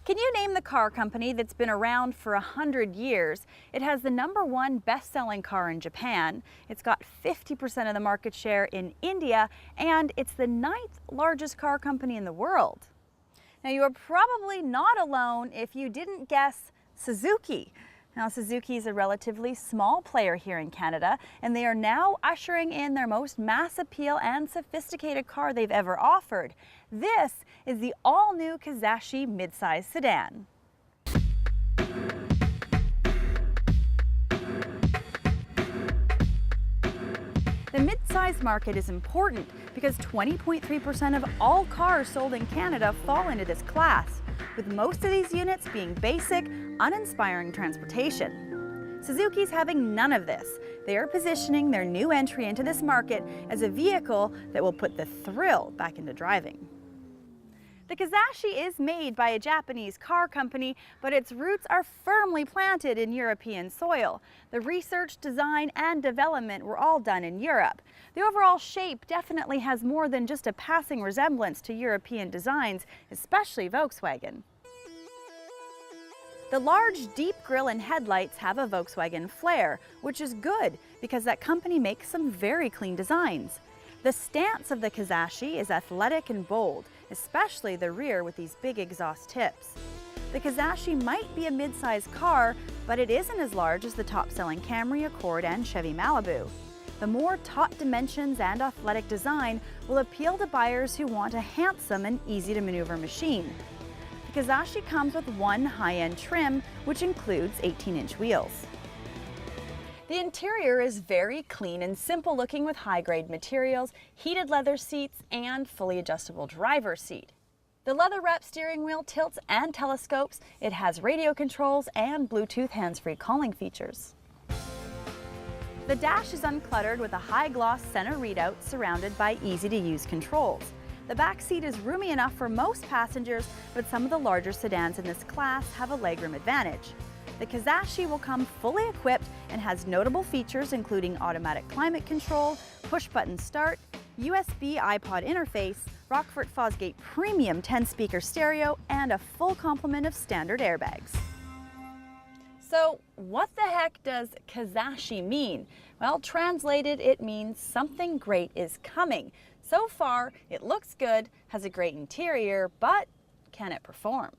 Can you name the car company that's been around for 100 years? It has the #1 best-selling car in Japan. It's got 50% of the market share in India, and it's the 9th largest car company in the world. Now, you are probably not alone if you didn't guess Suzuki. Now, Suzuki is a relatively small player here in Canada, and they are now ushering in their most mass appeal and sophisticated car they've ever offered. This is the all-new Kizashi midsize sedan. The midsize market is important because 20.3% of all cars sold in Canada fall into this class, with most of these units being basic, uninspiring transportation. Suzuki's having none of this. They are positioning their new entry into this market as a vehicle that will put the thrill back into driving. The Kizashi is made by a Japanese car company, but its roots are firmly planted in European soil. The research, design, and development were all done in Europe. The overall shape definitely has more than just a passing resemblance to European designs, especially Volkswagen. The large, deep grille and headlights have a Volkswagen flair, which is good because that company makes some very clean designs. The stance of the Kizashi is athletic and bold, especially the rear with these big exhaust tips. The Kizashi might be a mid-sized car, but it isn't as large as the top-selling Camry, Accord, and Chevy Malibu. The more taut dimensions and athletic design will appeal to buyers who want a handsome and easy-to-maneuver machine. The Kizashi comes with one high-end trim, which includes 18-inch wheels. The interior is very clean and simple looking with high-grade materials, heated leather seats, and fully adjustable driver's seat. The leather-wrapped steering wheel tilts and telescopes. It has radio controls and Bluetooth hands-free calling features. The dash is uncluttered with a high-gloss center readout surrounded by easy-to-use controls. The back seat is roomy enough for most passengers, but some of the larger sedans in this class have a legroom advantage. The Kizashi will come fully equipped and has notable features including automatic climate control, push-button start, USB iPod interface, Rockford Fosgate premium 10-speaker stereo, and a full complement of standard airbags. So what the heck does Kizashi mean? Well, translated, it means something great is coming. So far, it looks good, has a great interior, but can it perform?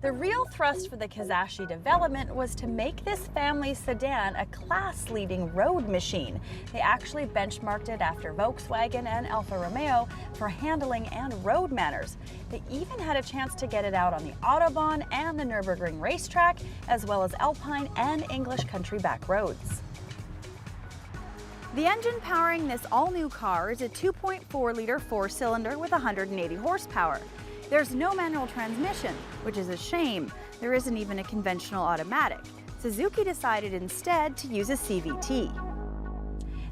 The real thrust for the Kizashi development was to make this family sedan a class-leading road machine. They actually benchmarked it after Volkswagen and Alfa Romeo for handling and road manners. They even had a chance to get it out on the Autobahn and the Nürburgring racetrack, as well as Alpine and English country back roads. The engine powering this all-new car is a 2.4-liter four-cylinder with 180 horsepower. There's no manual transmission, which is a shame. There isn't even a conventional automatic. Suzuki decided instead to use a CVT.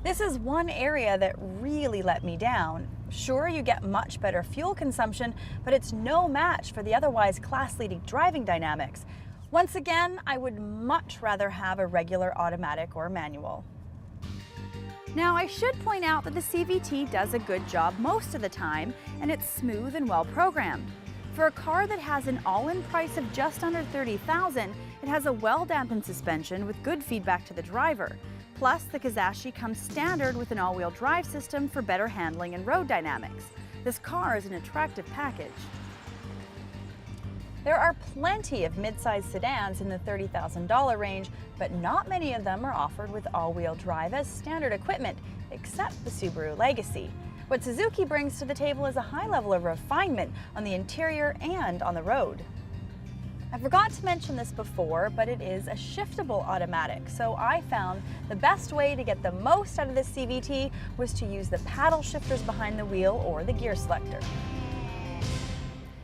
This is one area that really let me down. Sure, you get much better fuel consumption, but it's no match for the otherwise class-leading driving dynamics. Once again, I would much rather have a regular automatic or manual. Now, I should point out that the CVT does a good job most of the time, and it's smooth and well programmed. For a car that has an all-in price of just under $30,000, it has a well-dampened suspension with good feedback to the driver. Plus, the Kizashi comes standard with an all-wheel drive system for better handling and road dynamics. This car is an attractive package. There are plenty of mid-size sedans in the $30,000 range, but not many of them are offered with all-wheel drive as standard equipment, except the Subaru Legacy. What Suzuki brings to the table is a high level of refinement on the interior and on the road. I forgot to mention this before, but it is a shiftable automatic, so I found the best way to get the most out of this CVT was to use the paddle shifters behind the wheel or the gear selector.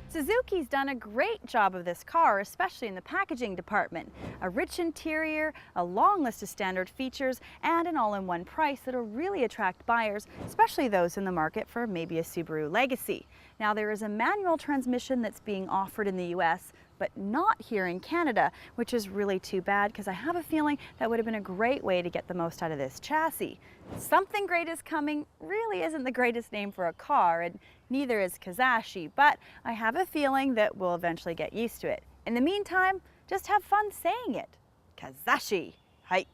Suzuki's done a great job of this car, especially in the packaging department. A rich interior, a long list of standard features, and an all-in-one price that'll really attract buyers, especially those in the market for maybe a Subaru Legacy. Now, there is a manual transmission that's being offered in the US, but not here in Canada, which is really too bad because I have a feeling that would have been a great way to get the most out of this chassis. Something Great is Coming really isn't the greatest name for a car, and neither is Kizashi, but I have a feeling that we'll eventually get used to it. In the meantime, just have fun saying it. Kizashi. Hai.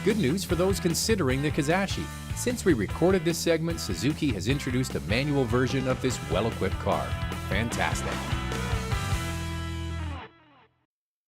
Good news for those considering the Kizashi. Since we recorded this segment, Suzuki has introduced a manual version of this well-equipped car. Fantastic.